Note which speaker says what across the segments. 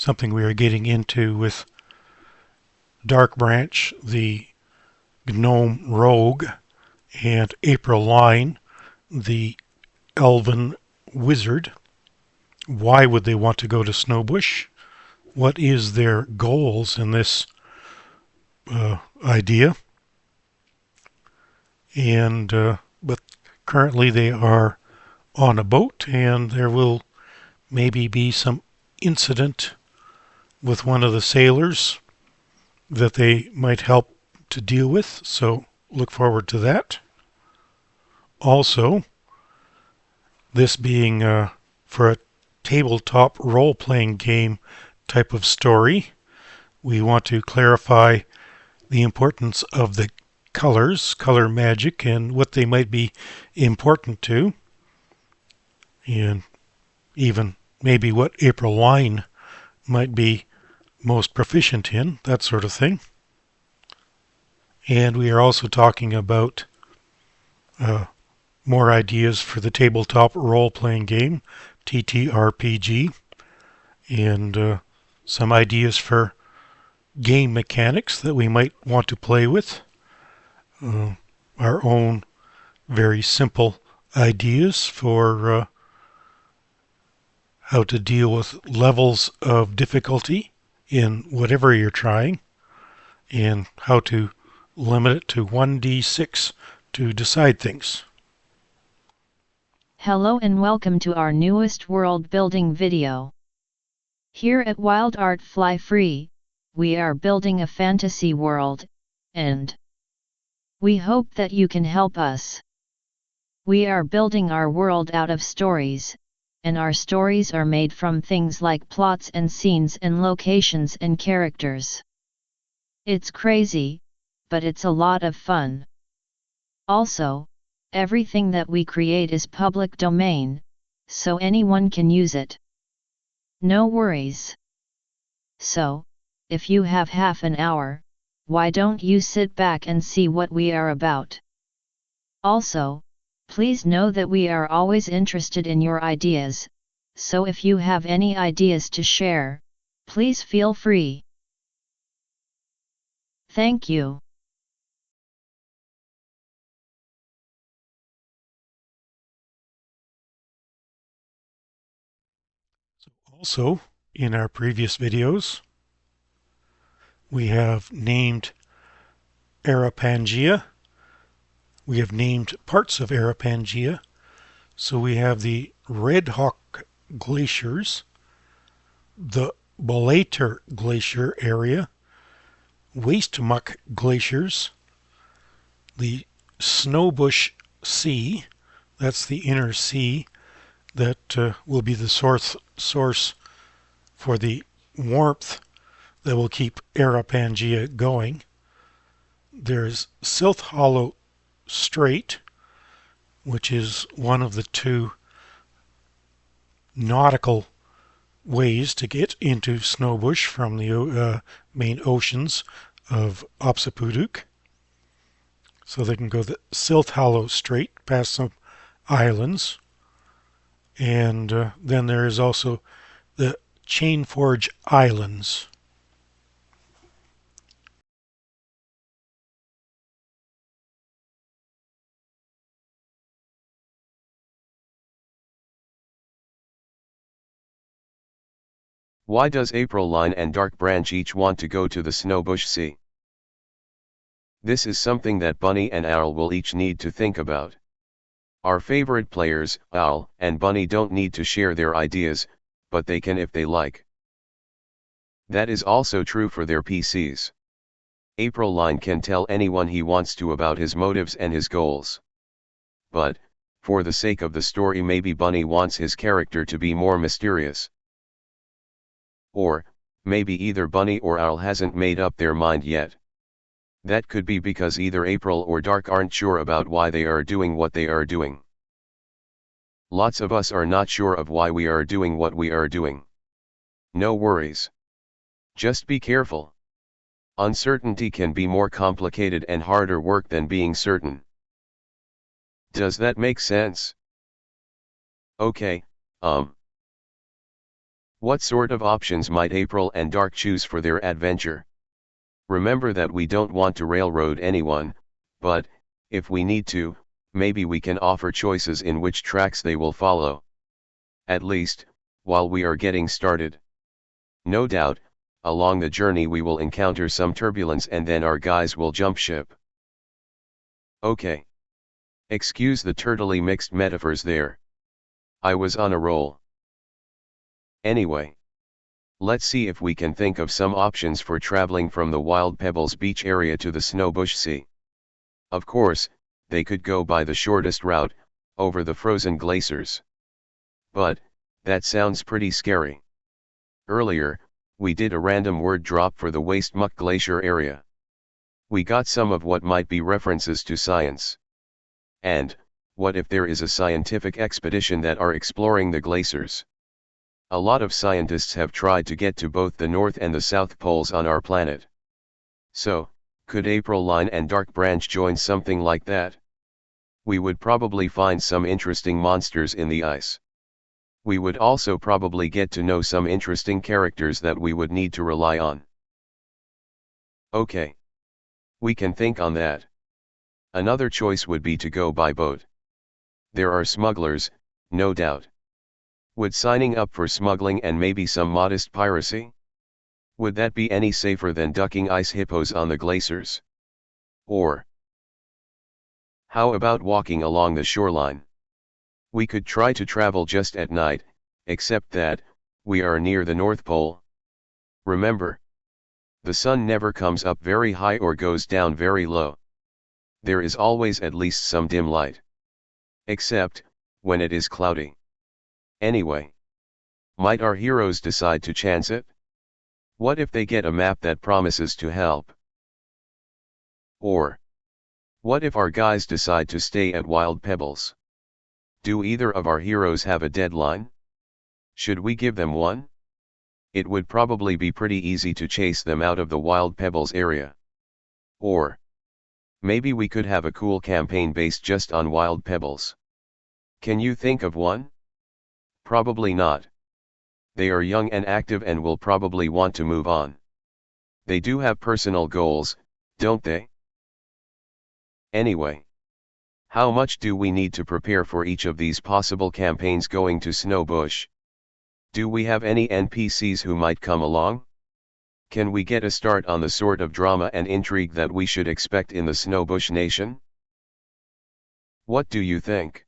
Speaker 1: something we are getting into with Dark Branch, the Gnome Rogue, and April Line, the Elven Wizard. Why would they want to go to Snowbush? What is their goals in this idea? And but currently they are on a boat, and there will maybe be some incident with one of the sailors that they might help to deal with, so look forward to that. Also, this being for a tabletop role-playing game type of story, we want to clarify the importance of the colors, color magic, and what they might be important to, and even maybe what April Wine might be most proficient in, that sort of thing. And we are also talking about more ideas for the tabletop role-playing game, TTRPG, and some ideas for game mechanics that we might want to play with. Our own very simple ideas for how to deal with levels of difficulty in whatever you're trying, and how to limit it to 1d6 to decide things.
Speaker 2: Hello and welcome to our newest world building video. Here at Wild Art Fly Free, we are building a fantasy world, and we hope that you can help us. We are building our world out of stories, and our stories are made from things like plots and scenes and locations and characters. It's crazy, but it's a lot of fun. Also, everything that we create is public domain, so anyone can use it. No worries. So, if you have half an hour, why don't you sit back and see what we are about? Also, please know that we are always interested in your ideas, so if you have any ideas to share, please feel free. Thank you.
Speaker 1: Also, in our previous videos, we have named Arapangea. We have named parts of Arapangea. So we have the Red Hawk Glaciers, the Bolater Glacier area, Waste Muck Glaciers, the Snowbush Sea, that's the inner sea that will be the source for the warmth that will keep Arapangea going. There's Silth Hollow Strait, which is one of the two nautical ways to get into Snowbush from the main oceans of Otsapuduk. So they can go the Silth Hollow Strait past some islands. And then there is also the Chainforge Islands.
Speaker 3: Why does April Line and Dark Branch each want to go to the Snowbush Sea? This is something that Bunny and Owl will each need to think about. Our favorite players, Owl and Bunny, don't need to share their ideas, but they can if they like. That is also true for their PCs. April Line can tell anyone he wants to about his motives and his goals. But, for the sake of the story, maybe Bunny wants his character to be more mysterious. Or, maybe either Bunny or Owl hasn't made up their mind yet. That could be because either April or Dark aren't sure about why they are doing what they are doing. Lots of us are not sure of why we are doing what we are doing. No worries. Just be careful. Uncertainty can be more complicated and harder work than being certain. Does that make sense? Okay, What sort of options might April and Dark choose for their adventure? Remember that we don't want to railroad anyone, but, if we need to, maybe we can offer choices in which tracks they will follow. At least, while we are getting started. No doubt, along the journey we will encounter some turbulence and then our guys will jump ship. Okay. Excuse the turtly mixed metaphors there. I was on a roll. Anyway. Let's see if we can think of some options for traveling from the Wild Pebbles beach area to the Snowbush Sea. Of course, they could go by the shortest route, over the frozen glaciers. But, that sounds pretty scary. Earlier, we did a random word drop for the Waste Muck Glacier area. We got some of what might be references to science. And, what if there is a scientific expedition that are exploring the glaciers? A lot of scientists have tried to get to both the North and the South Poles on our planet. So, could April Line and Dark Branch join something like that? We would probably find some interesting monsters in the ice. We would also probably get to know some interesting characters that we would need to rely on. Okay. We can think on that. Another choice would be to go by boat. There are smugglers, no doubt. Would signing up for smuggling and maybe some modest piracy? Would that be any safer than ducking ice hippos on the glaciers? Or, how about walking along the shoreline? We could try to travel just at night, except that, we are near the North Pole. Remember, the sun never comes up very high or goes down very low. There is always at least some dim light. Except, when it is cloudy. Anyway, might our heroes decide to chance it? What if they get a map that promises to help? Or, what if our guys decide to stay at Wild Pebbles? Do either of our heroes have a deadline? Should we give them one? It would probably be pretty easy to chase them out of the Wild Pebbles area. Or, maybe we could have a cool campaign based just on Wild Pebbles. Can you think of one? Probably not. They are young and active and will probably want to move on. They do have personal goals, don't they? Anyway. How much do we need to prepare for each of these possible campaigns going to Snowbush? Do we have any NPCs who might come along? Can we get a start on the sort of drama and intrigue that we should expect in the Snowbush Nation? What do you think?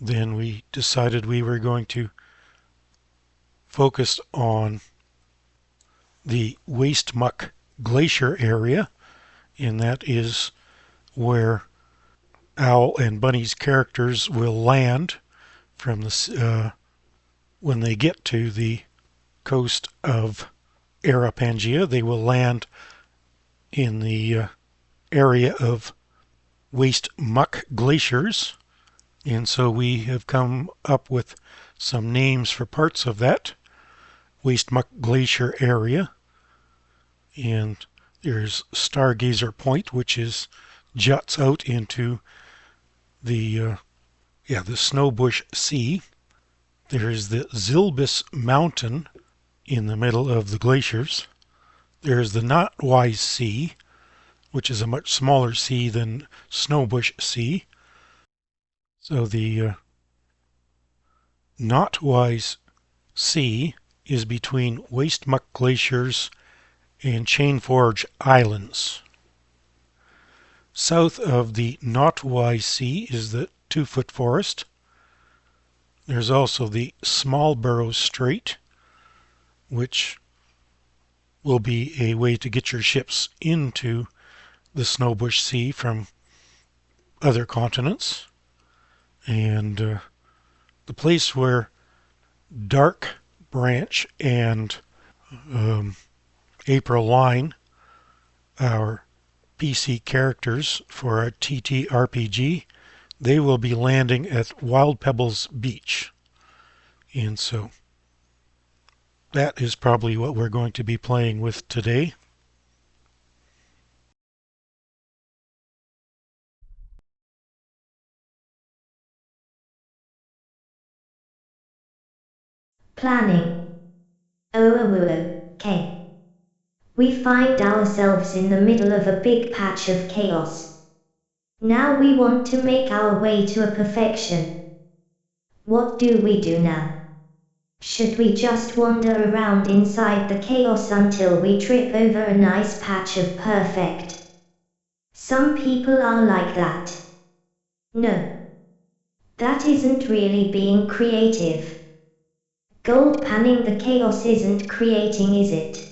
Speaker 1: Then we decided we were going to focus on the Waste Muck Glacier area, and that is where Owl and Bunny's characters will land from the when they get to the coast of Arapangia. They will land in the area of Waste Muck Glaciers, and so we have come up with some names for parts of that Waste Muck Glacier area. And there's Stargazer Point, which juts out into the Snowbush Sea. There's the Zilbis Mountain in the middle of the glaciers. There's the Knotwise Sea, which is a much smaller sea than Snowbush Sea. So the Knotwise Sea is between Waste Muck Glaciers and Chainforge Islands. South of the Knotwise Sea is the Two-Foot Forest. There's also the Smallborough Strait, which will be a way to get your ships into the Snowbush Sea from other continents. And the place where Dark Branch and April Line, our PC characters for a TTRPG, they will be landing at Wild Pebbles Beach. And so that is probably what we're going to be playing with today.
Speaker 4: Planning. Okay. We find ourselves in the middle of a big patch of chaos. Now we want to make our way to a perfection. What do we do now? Should we just wander around inside the chaos until we trip over a nice patch of perfect? Some people are like that. No. That isn't really being creative. Gold panning the chaos isn't creating, is it?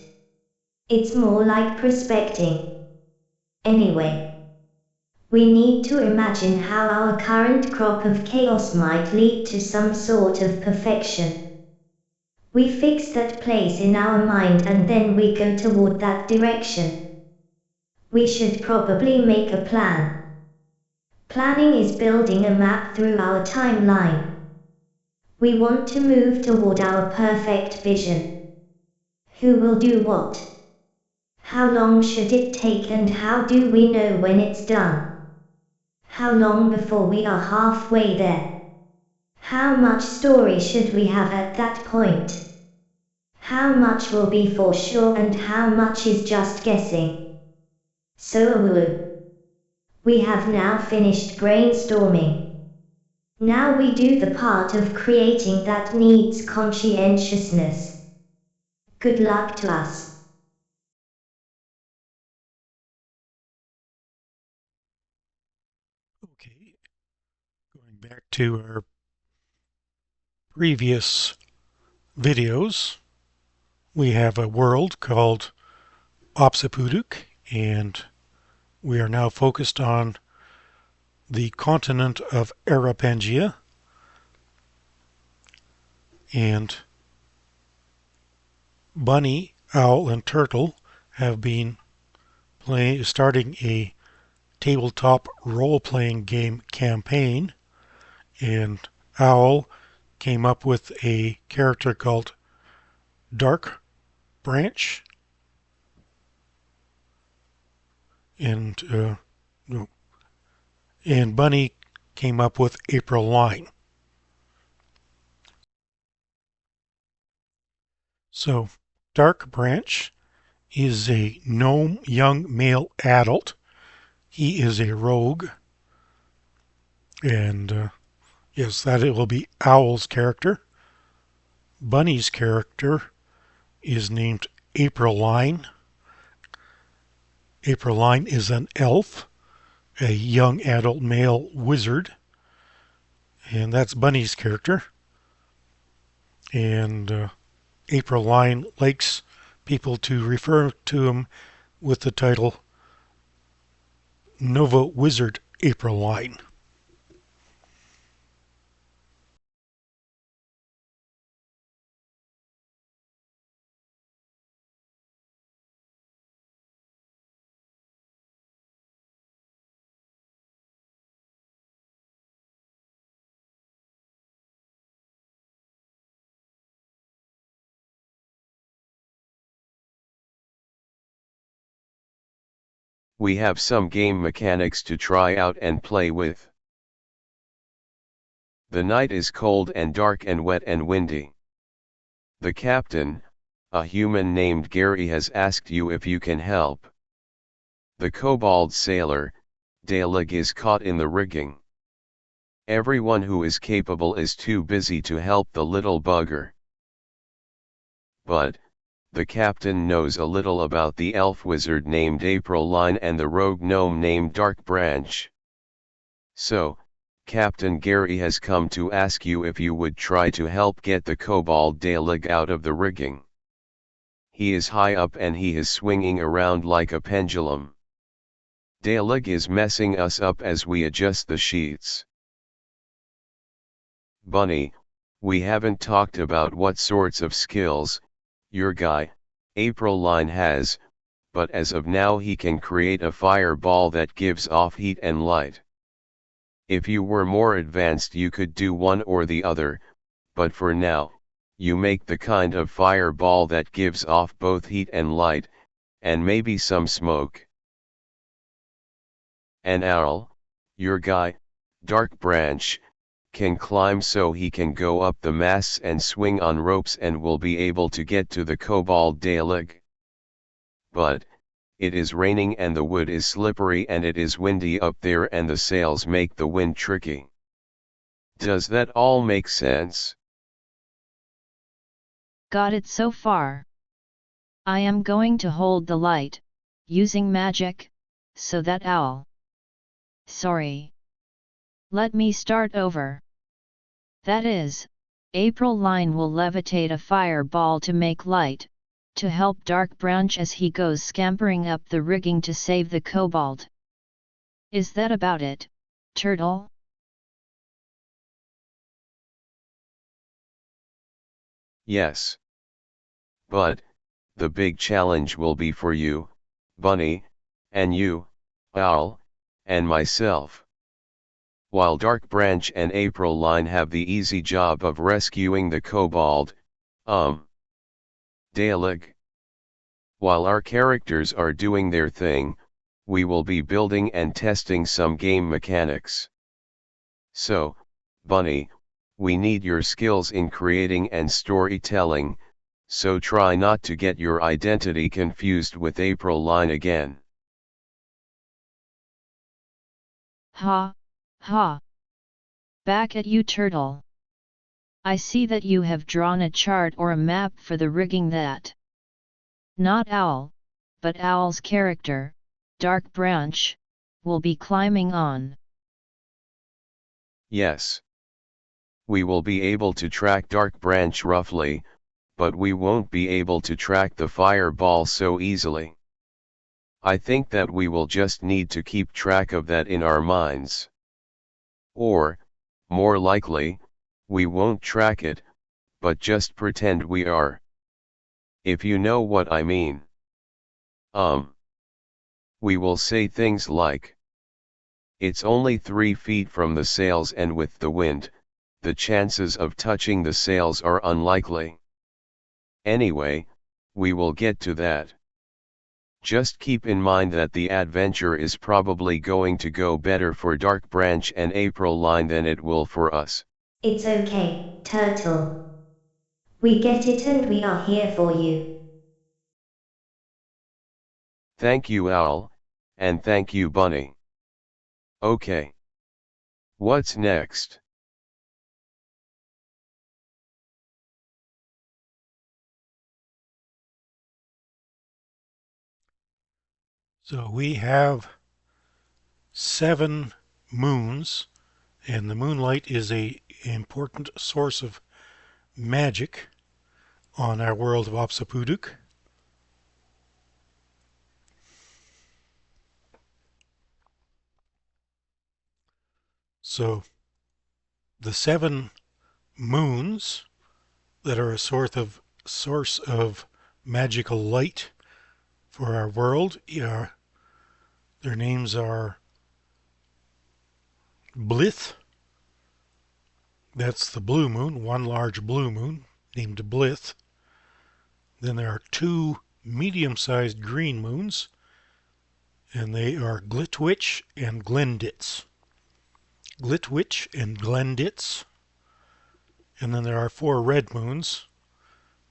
Speaker 4: It's more like prospecting. Anyway, we need to imagine how our current crop of chaos might lead to some sort of perfection. We fix that place in our mind and then we go toward that direction. We should probably make a plan. Planning is building a map through our timeline. We want to move toward our perfect vision. Who will do what? How long should it take and how do we know when it's done? How long before we are halfway there? How much story should we have at that point? How much will be for sure and how much is just guessing? So we have now finished brainstorming. Now we do the part of creating that needs conscientiousness. Good luck to us.
Speaker 1: Okay, going back to our previous videos, we have a world called Opsipuduk, and we are now focused on the continent of Arapangia. And Bunny, Owl, and Turtle have been starting a tabletop role-playing game campaign, and Owl came up with a character called Dark Branch, and no, and Bunny came up with April Line. So Dark Branch is a gnome young male adult. He is a rogue, and yes, that it will be Owl's character. Bunny's character is named April Line. April Line is an elf, a young adult male wizard, and that's Bunny's character. And April Line likes people to refer to him with the title Nova Wizard April Line.
Speaker 3: We have some game mechanics to try out and play with. The night is cold and dark and wet and windy. The captain, a human named Gary, has asked you if you can help. The kobold sailor, Dalig, is caught in the rigging. Everyone who is capable is too busy to help the little bugger. But, the captain knows a little about the elf wizard named April Line and the rogue gnome named Dark Branch. So, Captain Gary has come to ask you if you would try to help get the kobold Dalig out of the rigging. He is high up and he is swinging around like a pendulum. Dalig is messing us up as we adjust the sheets. Bunny, we haven't talked about what sorts of skills your guy, April Line, has, but as of now he can create a fireball that gives off heat and light. If you were more advanced you could do one or the other, but for now, you make the kind of fireball that gives off both heat and light, and maybe some smoke. An owl, your guy, Dark Branch, can climb so he can go up the masts and swing on ropes and will be able to get to the kobold Dalig. But, it is raining and the wood is slippery and it is windy up there and the sails make the wind tricky. Does that all make sense?
Speaker 2: Got it so far. I am going to hold the light, using magic, so that owl. Sorry. Let me start over. That is, April Line will levitate a fireball to make light, to help Dark Branch as he goes scampering up the rigging to save the kobold. Is that about it, Turtle?
Speaker 3: Yes. But, the big challenge will be for you, Bunny, and you, Owl, and myself. While Dark Branch and April Line have the easy job of rescuing the kobold, Dalig. While our characters are doing their thing, we will be building and testing some game mechanics. So, Bunny, we need your skills in creating and storytelling, so try not to get your identity confused with April Line again.
Speaker 2: Ha, ha. Back at you, Turtle. I see that you have drawn a chart or a map for the rigging that not Owl, but Owl's character, Dark Branch, will be climbing on.
Speaker 3: Yes. We will be able to track Dark Branch roughly, but we won't be able to track the fireball so easily. I think that we will just need to keep track of that in our minds. Or, more likely, we won't track it, but just pretend we are. If you know what I mean. We will say things like, it's only 3 feet from the sails and with the wind, the chances of touching the sails are unlikely. Anyway, we will get to that. Just keep in mind that the adventure is probably going to go better for Dark Branch and April Line than it will for us.
Speaker 4: It's okay, Turtle. We get it and we are here for you.
Speaker 3: Thank you, Owl, and thank you, Bunny. Okay. What's next?
Speaker 1: So we have 7 moons, and the moonlight is an important source of magic on our world of Opsapuduk. So the 7 moons that are a source of magical light for our world, their names are Blith. That's the blue moon, one large blue moon named Blith. Then there are 2 medium-sized green moons, and they are Glitwitch and Glenditz. Glitwitch and Glenditz. And then there are 4 red moons,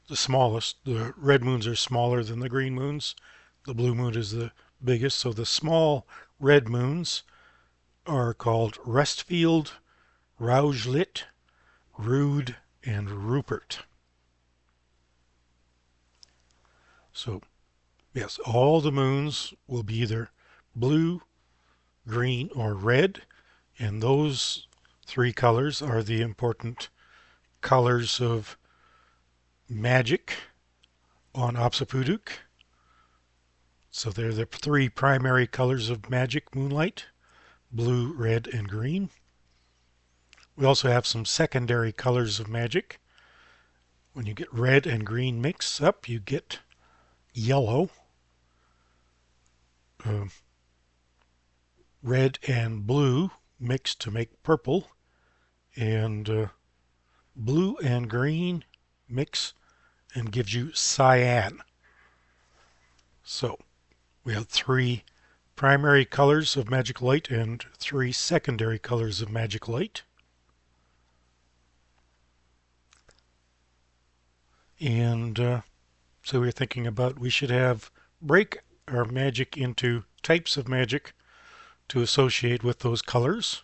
Speaker 1: the smallest. The red moons are smaller than the green moons. The blue moon is the biggest. So the small red moons are called Restfield, Raugelit, Rude, and Rupert. So, yes, all the moons will be either blue, green, or red, and those 3 colors are the important colors of magic on Opsapuduk. So they're the 3 primary colors of magic moonlight: blue, red, and green. We also have some secondary colors of magic. When you get red and green mixed up, you get yellow. uh, red and blue mixed to make purple, and blue and green mix and gives you cyan. So we have three primary colors of magic light and three secondary colors of magic light. And so we're thinking about we should have break our magic into types of magic to associate with those colors.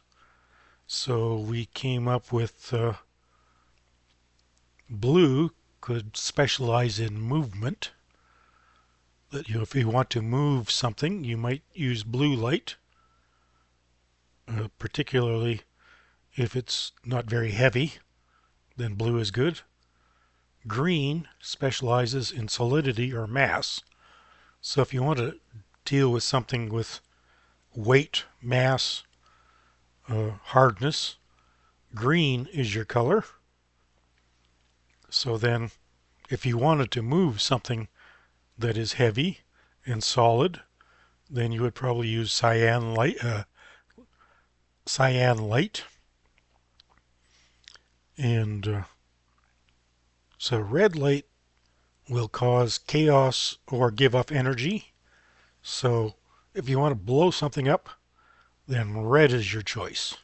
Speaker 1: So we came up with blue could specialize in movement. That if you want to move something, you might use blue light, particularly if it's not very heavy, then blue is good. Green specializes in solidity or mass. So if you want to deal with something with weight, mass, hardness, green is your color. So then if you wanted to move something that is heavy and solid, then you would probably use cyan light. And so red light will cause chaos or give off energy. So if you want to blow something up, then red is your choice.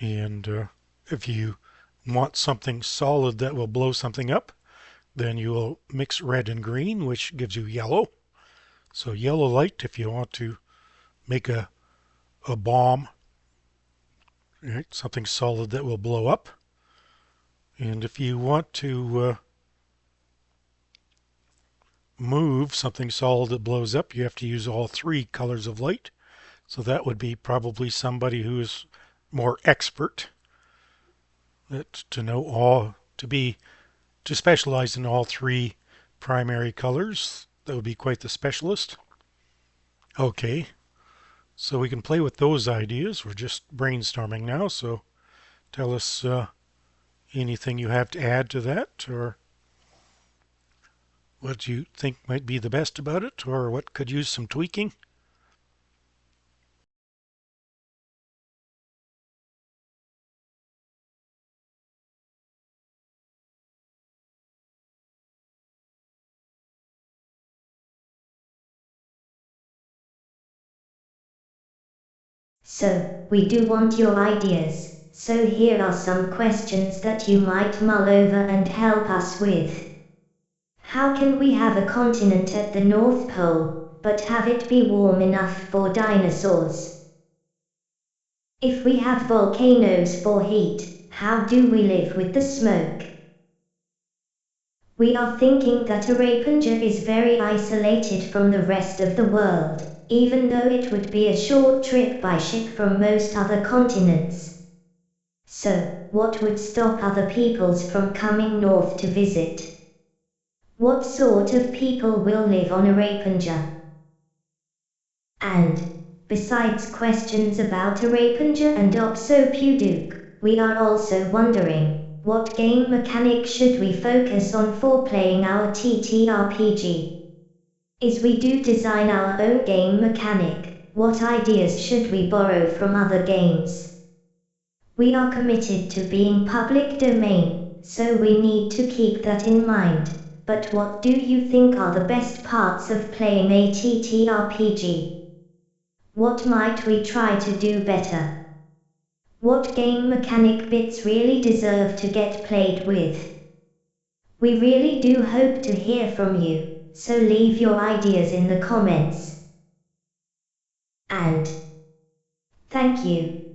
Speaker 1: And if you want something solid that will blow something up, then you will mix red and green, which gives you yellow. So yellow light if you want to make a bomb, right? Something solid that will blow up. And if you want to move something solid that blows up, you have to use all three colors of light. So that would be probably somebody who is more expert to know all, to specialize in all three primary colors. That would be quite the specialist. Okay, so we can play with those ideas. We're just brainstorming now, so tell us anything you have to add to that, or what you think might be the best about it, or what could use some tweaking.
Speaker 4: So, we do want your ideas, so here are some questions that you might mull over and help us with. How can we have a continent at the North Pole, but have it be warm enough for dinosaurs? If we have volcanoes for heat, how do we live with the smoke? We are thinking that Arapanger is very isolated from the rest of the world, even though it would be a short trip by ship from most other continents. So, what would stop other peoples from coming north to visit? What sort of people will live on Arapanger? And, besides questions about Arapanger and Oxopuduk, we are also wondering, what game mechanic should we focus on for playing our TTRPG? As we do design our own game mechanic, what ideas should we borrow from other games? We are committed to being public domain, so we need to keep that in mind. But what do you think are the best parts of playing a TTRPG? What might we try to do better? What game mechanic bits really deserve to get played with? We really do hope to hear from you, so leave your ideas in the comments. And thank you.